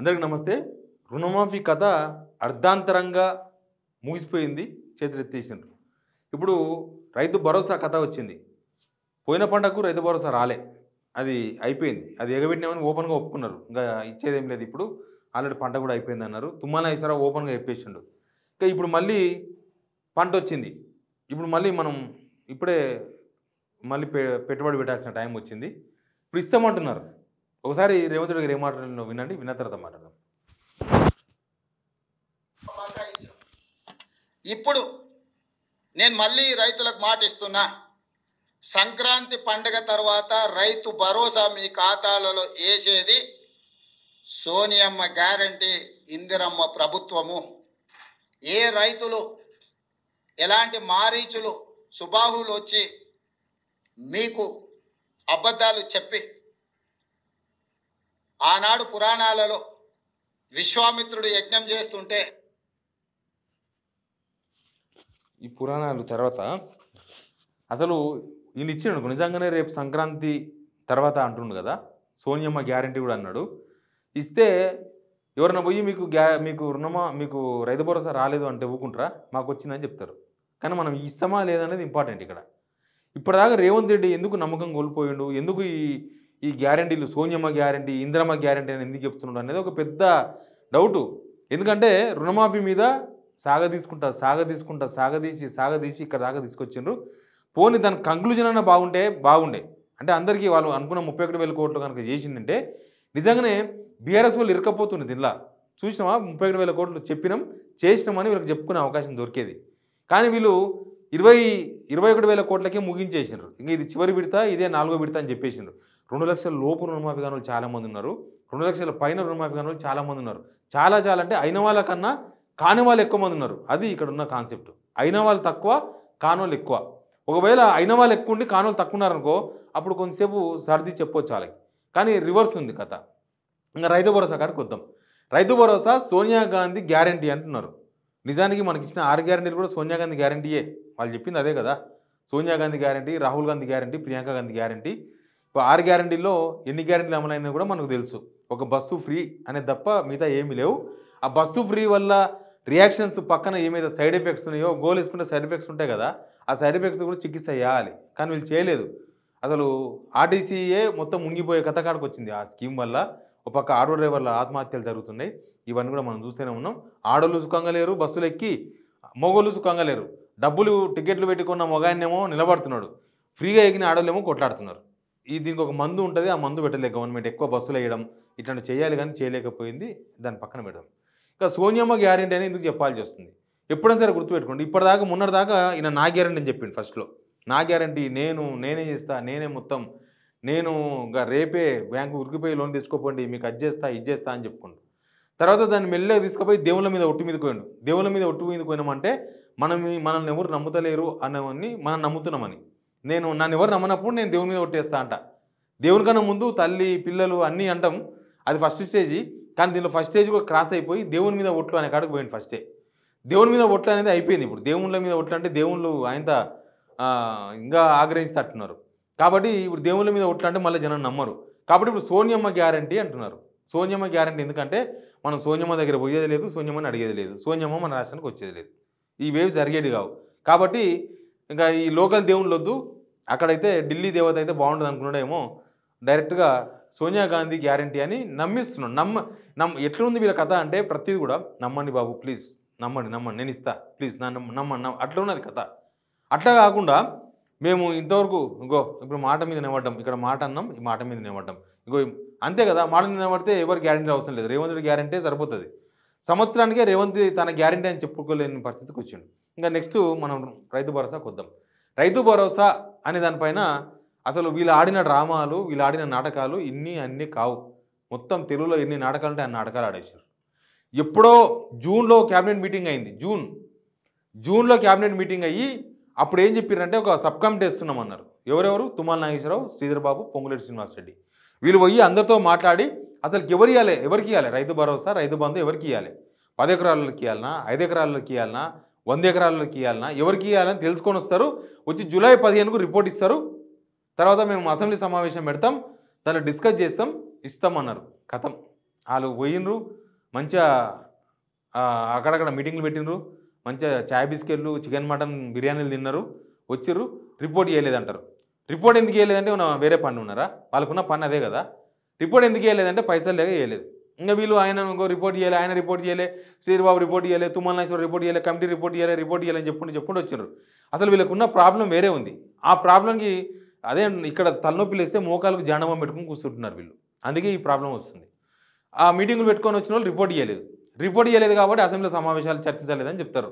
అందరికి నమస్తే. రుణమాఫీ కథ అర్ధాంతరంగా ముగిసిపోయింది, చేతులెత్తేసిండ్రు. ఇప్పుడు రైతు భరోసా కథ వచ్చింది. పోయిన పంటకు రైతు భరోసా రాలే, అది అయిపోయింది. అది ఎగబెట్టినామని ఓపెన్గా ఒప్పుకున్నారు. ఇంకా ఇచ్చేదేం లేదు. ఇప్పుడు ఆల్రెడీ పంట కూడా అయిపోయింది అన్నారు. తుమ్మల నాగేశ్వరరావు ఓపెన్గా చెప్పేసిండు. ఇంకా ఇప్పుడు మళ్ళీ పంట వచ్చింది. ఇప్పుడు మళ్ళీ మనం ఇప్పుడే మళ్ళీ పెట్టుబడి పెట్టాల్సిన టైం వచ్చింది. ఇప్పుడు ఇస్తామంటున్నారు. ఒకసారి రేవంత్ రెడ్డి గారు ఏం మాట్లాడినో వినండి, విన్న తర్వాత మాట్లాడదాం. ఇప్పుడు నేను మళ్ళీ రైతులకు మాట ఇస్తున్నా, సంక్రాంతి పండుగ తర్వాత రైతు భరోసా మీ ఖాతాలలో వేసేది సోనియమ్మ గ్యారంటీ, ఇందిరమ్మ ప్రభుత్వము. ఏ రైతులు ఎలాంటి మారీచులు సుబాహులు వచ్చి మీకు అబద్ధాలు చెప్పి ఆనాడు పురాణాలలో విశ్వామిత్రుడు యజ్ఞం చేస్తుంటే, ఈ పురాణాలు తర్వాత అసలు ఈయన ఇచ్చినాడు నిజంగానే రేపు సంక్రాంతి తర్వాత అంటుండు కదా, సోనియమ్మ గ్యారంటీ కూడా అన్నాడు. ఇస్తే ఎవరన్నా పోయి మీకు మీకు రైతు భరోసా రాలేదు అంటే ఊకుంటారా? మాకు వచ్చిందని చెప్తారు. కానీ మనం ఇస్తామా లేదనేది ఇంపార్టెంట్ ఇక్కడ. ఇప్పటిదాకా రేవంత్ రెడ్డి ఎందుకు నమ్మకం కోల్పోయిండు, ఎందుకు ఈ గ్యారంటీలు సోనియమ్మ గ్యారంటీ, ఇందిరమ్మ గ్యారంటీ అని ఎందుకు చెప్తున్నాడు అనేది ఒక పెద్ద డౌటు. ఎందుకంటే రుణమాఫీ మీద సాగదీసి ఇక్కడ దాకా తీసుకొచ్చిండ్రు. పోనీ దాని కంక్లూజన్ అన్న బాగుండే. అంటే అందరికీ వాళ్ళు అనుకున్న 31,000 కోట్లు కనుక చేసిందంటే నిజంగానే బీఆర్ఎస్ వాళ్ళు ఇరకపోతుంది. దీనిలా చూసినామా, 31,000 కోట్లు చెప్పినాం చేసినామని వీళ్ళకి చెప్పుకునే అవకాశం దొరికేది. కానీ వీళ్ళు 21,000 కోట్లకే ముగించేసిండ్రు. ఇంకా ఇది చివరి విడత, ఇదే 4వ విడత అని చెప్పేసిండ్రు. 2 లక్షల లోపు రుణమాఫీ కాని వాళ్ళు చాలామంది ఉన్నారు, 2 లక్షల పైన రుణమాఫీ కాని వాళ్ళు చాలామంది ఉన్నారు. చాలా అంటే అయిన వాళ్ళకన్నా కాని వాళ్ళు ఎక్కువ మంది ఉన్నారు. అది ఇక్కడ ఉన్న కాన్సెప్ట్. అయిన వాళ్ళు తక్కువ, కాని వాళ్ళు ఎక్కువ. ఒకవేళ అయిన వాళ్ళు ఎక్కువ ఉండి కాని వాళ్ళు తక్కువ ఉన్నారనుకో, అప్పుడు కొంతసేపు సర్ది చెప్పొచ్చు వాళ్ళకి. కానీ రివర్స్ ఉంది కథ. ఇంకా రైతు భరోసా కాడికి వద్దాం. రైతు భరోసా సోనియా గాంధీ గ్యారంటీ అంటున్నారు. నిజానికి మనకి ఇచ్చిన 6 గ్యారంటీలు కూడా సోనియా గాంధీ గ్యారంటీయే. వాళ్ళు చెప్పింది అదే కదా, Sonia Gandhi guarantee, Rahul Gandhi guarantee, Priyanka Gandhi guarantee. ఇప్పుడు 6 గ్యారంటీల్లో ఎన్ని గ్యారంటీలు అమలైనా కూడా మనకు తెలుసు. ఒక బస్సు ఫ్రీ అనేది తప్ప మిగతా ఏమీ లేవు. ఆ బస్సు ఫ్రీ వల్ల రియాక్షన్స్ పక్కన ఏమైతే సైడ్ ఎఫెక్ట్స్ ఉన్నాయో, గోల్ వేసుకుంటే సైడ్ ఎఫెక్ట్స్ ఉంటాయి కదా, ఆ సైడ్ ఎఫెక్ట్స్ కూడా చికిత్స చేయాలి. కానీ వీళ్ళు చేయలేదు. అసలు ఆర్టీసీఏ మొత్తం మునిగిపోయే కథ కాడికి వచ్చింది ఆ స్కీమ్ వల్ల. ఒక పక్క ఆటో డ్రైవర్ల ఆత్మహత్యలు జరుగుతున్నాయి. ఇవన్నీ కూడా మనం చూస్తూనే ఉన్నాం. ఆడోళ్ళు సుఖంగా లేరు, బస్సులు ఎక్కి, మొగోళ్ళు సుఖంగా లేరు. డబ్బులు టికెట్లు పెట్టుకున్న మొగాయనేమో నిలబడుతున్నాడు, ఫ్రీగా ఎగిన ఆడోళ్ళేమో కొట్లాడుతున్నారు. దీనికి ఒక మందు ఉంటుంది, ఆ మందు పెట్టలేదు గవర్నమెంట్. ఎక్కువ బస్సులు వేయడం ఇట్లాంటి చేయాలి, కానీ చేయలేకపోయింది. దాని పక్కన పెడదాం. ఇంకా సోనియమ్మ గ్యారంటీ అని ఎందుకు చెప్పాల్సి వస్తుంది? ఎప్పుడైనా సరే గుర్తుపెట్టుకోండి. ఇప్పటిదాకా మొన్నటిదాకా ఈయన నా గ్యారంటీ అని చెప్పింది. ఫస్ట్లో నా గ్యారంటీ, నేనే చేస్తా, నేనే మొత్తం, నేను ఇంకా రేపే బ్యాంకు ఉరికిపోయి లోన్ తెచ్చుకోపోండి, మీకు అది చేస్తా ఇది చేస్తా అని చెప్పుకుంటూ, తర్వాత దాన్ని మెల్లగా తీసుకుపోయి దేవుళ్ళ మీద ఒట్టు మీదకి పోయిండు. దేవుళ్ళ మీద ఒట్టు మీదకి పోయినామంటే మనల్ని ఎవరు నమ్ముతలేరు అనేవన్నీ మనం నమ్ముతున్నామని. నన్ను ఎవరు నమ్మనప్పుడు నేను దేవుని మీద ఒట్టేస్తా అంట. దేవుని కన్నా ముందు తల్లి, పిల్లలు అన్నీ అంటాం. అది ఫస్ట్ స్టేజీ. కానీ దీనిలో ఫస్ట్ స్టేజ్ కూడా క్రాస్ అయిపోయి దేవుని మీద ఒట్లు అనే కాడికి పోయింది ఫస్టే. దేవుని మీద ఒట్లు అనేది అయిపోయింది. ఇప్పుడు దేవుళ్ళ మీద ఒట్లు అంటే దేవుళ్ళు ఆయనత ఇంకా ఆగ్రహిస్తట్టున్నారు. కాబట్టి ఇప్పుడు దేవుళ్ళ మీద ఒట్లు అంటే మళ్ళీ జనం నమ్మరు. కాబట్టి ఇప్పుడు సోనియమ్మ గ్యారంటీ అంటున్నారు. సోనియమ్మ గ్యారంటీ ఎందుకంటే మనం సోనియమ్మ దగ్గర పోయేది లేదు, సోనియమ్మని అడిగేది లేదు, సోనియమ్మ మన రాష్ట్రానికి వచ్చేది లేదు. ఈ వేవ్ జరిగేది కావు. కాబట్టి ఇంకా ఈ లోకల్ దేవుళ్ళు వద్దు, అక్కడైతే ఢిల్లీ దేవత అయితే బాగుంటుంది అనుకున్నాడేమో. డైరెక్ట్గా సోనియా గాంధీ గ్యారంటీ అని నమ్మిస్తున్నాడు. ఎట్లుంది వీళ్ళ కథ అంటే ప్రతిదీ కూడా నమ్మండి బాబు, ప్లీజ్ నమ్మండి, నేను ఇస్తా, ప్లీజ్ నమ్మండి, అట్లా ఉన్నది కథ. అట్లా కాకుండా మేము ఇంతవరకు ఇప్పుడు మాట మీద నిలబడ్డాం, ఇక్కడ మాట అన్నాం, ఈ మాట మీద నిలబడ్డాం, అంతే కదా. మాట మీద నిలబడితే ఎవరు గ్యారంటీ అవసరం లేదు. రేవంత్ రెడ్డి గ్యారంటీ సరిపోతుంది. సంవత్సరానికే రేవంత్ తన గ్యారంటీ అని చెప్పుకోలేని పరిస్థితికి వచ్చిండు. ఇంకా నెక్స్ట్ మనం రైతు భరోసాకు వద్దాం. రైతు భరోసా అనే దానిపైన అసలు వీళ్ళు ఆడిన డ్రామాలు, వీళ్ళు ఆడిన నాటకాలు అన్నీ కావు. మొత్తం తెలుగులో ఎన్ని నాటకాలు ఉంటే అన్ని నాటకాలు ఆడేశారు. ఎప్పుడో జూన్లో క్యాబినెట్ మీటింగ్ అయింది. జూన్లో క్యాబినెట్ మీటింగ్ అయ్యి అప్పుడు ఏం చెప్పారంటే ఒక సబ్ కమిటీ వేస్తున్నామన్నారు. ఎవరెవరు? తుమ్మల నాగేశ్వరరావు, శ్రీధర్ బాబు, పొంగులేటి శ్రీనివాసరెడ్డి. వీళ్ళు పోయి అందరితో మాట్లాడి అసలు ఎవరికి ఇవ్వాలి రైతు భరోసా, రైతు బంధు ఎవరికి ఇవ్వాలి? 10 ఎకరాలకి ఇవ్వాలన్నా, 5 ఎకరాలకి ఇవ్వాలన్నా, 100 ఎకరాలకి ఇవ్వాలన్నా, ఎవరికి ఇవ్వాలని తెలుసుకొని వస్తారు. వచ్చి జూలై 15కు రిపోర్ట్ ఇస్తారు. తర్వాత మేము అసెంబ్లీ సమావేశం పెడతాం, దాన్ని డిస్కస్ చేస్తాం, ఇస్తామన్నారు. కథం. వాళ్ళు పోయినరు మంచిగా అక్కడక్కడ మీటింగ్లు పెట్టినరు, మంచిగా చాయ్ బిస్కెట్లు, చికెన్ మటన్ బిర్యానీలు తిన్నారు, వచ్చిర్రు, రిపోర్ట్ చేయలేదంటారు. రిపోర్ట్ ఎందుకు చేయలేదంటే మనం వేరే పన్ను ఉన్నారా? వాళ్ళకున్న పన్ను అదే కదా. రిపోర్ట్ ఎందుకు చేయలేదంటే పైసలు లేక చేయలేదు. ఇంకా వీళ్ళు ఆయన రిపోర్ట్ చేయాలి, ఆయన రిపోర్ట్ చేయలే, శ్రీబాబు రిపోర్ట్ చేయలే, తుమ్మల నాగేశ్వరరావు రిపోర్ట్ చేయలే, కమిటీ రిపోర్ట్ చేయాలి అని చెప్పుకుంటూ వచ్చారు. అసలు వీళ్ళకున్న ప్రాబ్లం వేరే ఉంది. ఆ ప్రాబ్లంకి అదే ఇక్కడ తలనొప్పి లేస్తే మోకాలకు జాండమం పెట్టుకుని కూర్చుంటున్నారు వీళ్ళు. అందుకే ఈ ప్రాబ్లం వస్తుంది. ఆ మీటింగులు పెట్టుకొని వచ్చిన వాళ్ళు రిపోర్ట్ చేయలేదు కాబట్టి అసెంబ్లీ సమావేశాలు చర్చించలేదని చెప్తారు.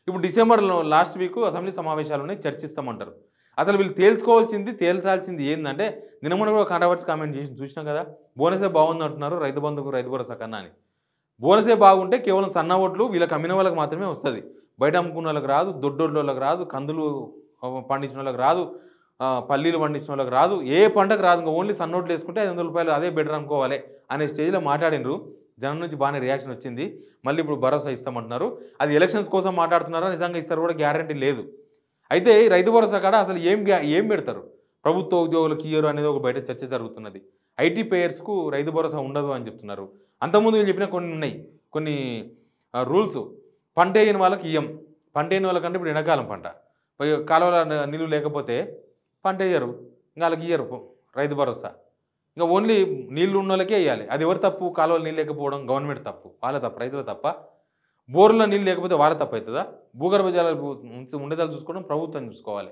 ఇప్పుడు డిసెంబర్లో లాస్ట్ వీక్ అసెంబ్లీ సమావేశాలు ఉన్నాయి, చర్చిస్తామంటారు. అసలు వీళ్ళు తేల్చాల్సింది ఏంటంటే నిన్నమొన్న కూడా కాంట్రవర్సీ కామెంట్ చేసి చూసినాం కదా, బోనసే బాగుంది అంటున్నారు రైతు బంధుకు రైతు భరోసా కన్నా అని. బోనసే బాగుంటే కేవలం సన్న ఓట్లు వీళ్ళకి అమ్మిన వాళ్ళకి మాత్రమే వస్తుంది. బయట అమ్ముకున్న వాళ్ళకి రాదు, దొడ్డోళ్ళకి రాదు, కందులు పండించిన వాళ్ళకి రాదు, పల్లీలు పండించిన వాళ్ళకి రాదు, ఏ పంటకు రాదు. ఇంకా ఓన్లీ సన్నోట్లు వేసుకుంటే 500 రూపాయలు అదే బెటర్ అనుకోవాలి అనే స్టేజ్లో మాట్లాడినరు. జనం నుంచి బాగానే రియాక్షన్ వచ్చింది. మళ్ళీ ఇప్పుడు భరోసా ఇస్తామంటున్నారు. అది ఎలక్షన్స్ కోసం మాట్లాడుతున్నారా, నిజంగా ఇస్తారు కూడా గ్యారంటీ లేదు. అయితే ఈ రైతు భరోసా కాడ అసలు ఏం పెడతారు, ప్రభుత్వ ఉద్యోగులకు ఇయ్యరు అనేది ఒక బయట చర్చ జరుగుతున్నది. ఐటీ పేయర్స్కు రైతు భరోసా ఉండదు అని చెప్తున్నారు. అంతకుముందు వీళ్ళు చెప్పిన కొన్ని ఉన్నాయి, కొన్ని రూల్స్. పంట వేయని వాళ్ళకి ఇయ్యం, పంట వేయని వాళ్ళకంటే ఇప్పుడు ఎండాకాలం పంట, కాలువల నీళ్ళు లేకపోతే పంట వేయరు, ఇంకా వాళ్ళకి ఇయ్యరు రైతు భరోసా. ఇంకా ఓన్లీ నీళ్లు ఉన్న వాళ్ళకే వేయాలి. అది ఎవరు తప్పు? కాలువలు నీళ్ళు లేకపోవడం గవర్నమెంట్ తప్పు, వాళ్ళ తప్పు, రైతుల తప్ప? బోర్లో నీళ్ళు లేకపోతే వాళ్ళ తప్పు అవుతుందా? భూగర్భ జలాలు ఉండేదాలు చూసుకోవడం ప్రభుత్వం చూసుకోవాలి.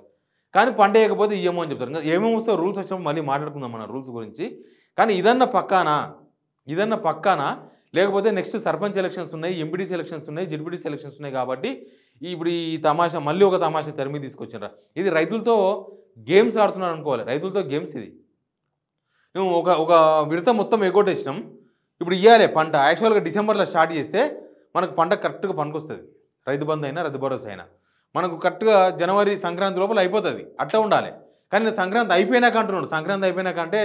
కానీ పంట వేయకపోతే ఇయ్యమో అని చెప్తారు. ఇంకా ఏమేమి వస్తే రూల్స్ వచ్చినప్పుడు మళ్ళీ మాట్లాడుకుందాం మన రూల్స్ గురించి. కానీ ఇదన్న పక్కానా లేకపోతే నెక్స్ట్ సర్పంచ్ ఎలక్షన్స్ ఉన్నాయి, ఎంపీడీసీ ఎలక్షన్స్ ఉన్నాయి, జెడ్పీటీసీ ఎలక్షన్స్ ఉన్నాయి కాబట్టి ఇప్పుడు ఈ తమాషా మళ్ళీ ఒక తమాషా తెర మీద తీసుకొచ్చారా? ఇది రైతులతో గేమ్స్ ఆడుతున్నారు అనుకోవాలి. రైతులతో గేమ్స్ ఇది. నువ్వు ఒక విడత మొత్తం ఎగ్గొట్టేసినాం, ఇప్పుడు ఇవ్వాలి పంట. యాక్చువల్గా డిసెంబర్లో స్టార్ట్ చేస్తే మనకు పంట కరెక్ట్గా పనికొస్తుంది. రైతు బంధు అయినా రైతు భరోసా అయినా మనకు కరెక్ట్గా జనవరి సంక్రాంతి లోపల అయిపోతుంది. అట్లా ఉండాలి. కానీ సంక్రాంతి అయిపోయినాక అంటున్నాడు. సంక్రాంతి అయిపోయినాక అంటే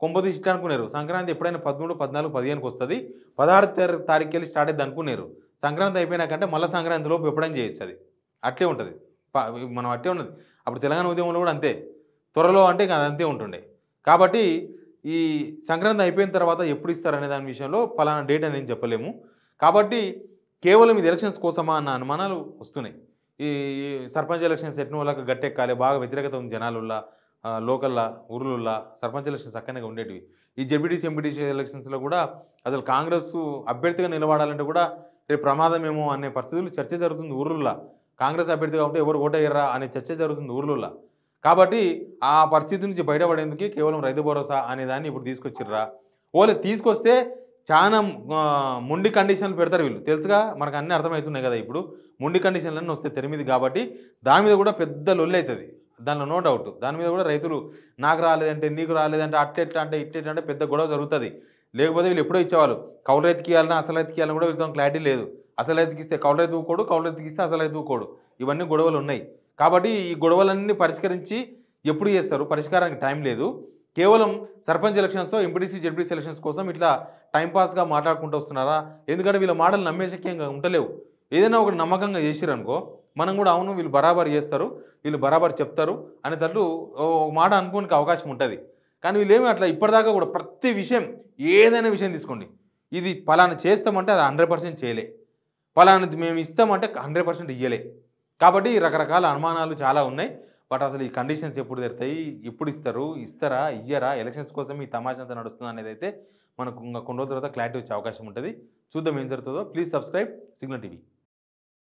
కొంపదీసి ఇష్ట అనుకున్నారు. సంక్రాంతి ఎప్పుడైనా 13, 14, 15కి వస్తుంది, 16 తారీఖుకి వెళ్ళి స్టార్ట్ అయ్యింది అనుకున్నారు. సంక్రాంతి అయిపోయినాకంటే మళ్ళీ సంక్రాంతి లోపు ఎప్పుడైనా చేయొచ్చు. అది అట్లే ఉంటుంది. మనం అట్లే ఉన్నది. అప్పుడు తెలంగాణ ఉద్యమంలో కూడా అంతే, త్వరలో అంటే అది అంతే ఉంటుండే. కాబట్టి ఈ సంక్రాంతి అయిపోయిన తర్వాత ఎప్పుడు ఇస్తారనే దాని విషయంలో ఫలానా డేట్ అనేది చెప్పలేము. కాబట్టి కేవలం ఇది ఎలక్షన్స్ కోసమా అన్న అనుమానాలు వస్తున్నాయి. ఈ సర్పంచ్ ఎలక్షన్స్ ఎట్టిన వాళ్ళకి గట్టెక్కాలి, బాగా వ్యతిరేకత ఉంది జనాలుల్లా, లోకల్లా, ఊర్లల్లో సర్పంచ్ ఎలక్షన్స్ అక్కడనే ఉండేటివి. ఈ జెడ్పీటీసీ ఎంపీటీసీ ఎలక్షన్స్లో కూడా అసలు కాంగ్రెస్ అభ్యర్థిగా నిలబడాలంటే కూడా రేపు ప్రమాదమేమో అనే పరిస్థితులు చర్చ జరుగుతుంది ఊర్లల్లో. కాంగ్రెస్ అభ్యర్థిగా ఉంటే ఎవరు ఓటయ్యరా అనే చర్చ జరుగుతుంది ఊర్లల్లో. కాబట్టి ఆ పరిస్థితి నుంచి బయటపడేందుకే కేవలం రైతు భరోసా అనే దాన్ని ఇప్పుడు తీసుకొచ్చిర్రా. ఓలే తీసుకొస్తే చాలా మొండి కండిషన్లు పెడతారు వీళ్ళు, తెలుసుగా, మనకు అన్నీ అర్థమవుతున్నాయి కదా. ఇప్పుడు మొండి కండిషన్లన్నీ వస్తాయి తెరమీది కాబట్టి దాని మీద కూడా పెద్ద లొల్లి అవుతుంది, దానిలో నో డౌట్. దాని మీద కూడా రైతులు నాకు రాలేదంటే, నీకు రాలేదంటే, అట్లెట్లా అంటే ఇట్లెట్లా అంటే పెద్ద గొడవ జరుగుతుంది. లేకపోతే వీళ్ళు ఎప్పుడో ఇచ్చేవాళ్ళు. కౌలు రైతుకి ఇవ్వాలన్నా అసలు రైతుకి ఇవ్వాలని కూడా వీళ్ళతో క్లారిటీ లేదు. అసలు రైతుకి ఇస్తే కౌలు రైతు ఊకోడు, కౌలు రైతుకి ఇస్తే అసలు రైతు ఊకోడు. ఇవన్నీ గొడవలు ఉన్నాయి. కాబట్టి ఈ గొడవలన్నీ పరిష్కరించి ఎప్పుడు చేస్తారు? పరిష్కారానికి టైం లేదు. కేవలం sarpanch elections, MPTC ZPTC elections కోసం ఇట్లా టైంపాస్గా మాట్లాడుకుంటూ వస్తున్నారా? ఎందుకంటే వీళ్ళ మాటలు నమ్మే శక్యంగా ఉండలేవు. ఏదైనా ఒకటి నమ్మకంగా చేసిరనుకో మనం కూడా అవును వీళ్ళు బరాబర్ చేస్తారు, వీళ్ళు బరాబర్ చెప్తారు అనేటట్లు ఒక మాట అనుకోనికి అవకాశం ఉంటుంది. కానీ వీళ్ళేమి అట్లా ఇప్పటిదాకా కూడా ప్రతి విషయం, ఏదైనా విషయం తీసుకోండి, ఇది పలానా చేస్తామంటే అది 100% చేయలే, పలానాది మేము ఇస్తామంటే 100% ఇయ్యలే. కాబట్టి రకరకాల అనుమానాలు చాలా ఉన్నాయి. బట్ అసలు ఈ కండిషన్స్ ఎప్పుడు తెరుతాయి, ఎప్పుడు ఇస్తారు, ఇస్తారా, ఇయ్యరా, ఎలక్షన్స్ కోసం ఈ తమాషా అంతా నడుస్తుంది అనేది అయితే మనకు ఇంకా కొన్ని రోజుల తర్వాత క్లారిటీ వచ్చే అవకాశం ఉంటుంది. చూద్దాం ఏం జరుగుతుందో. Please subscribe signal TV.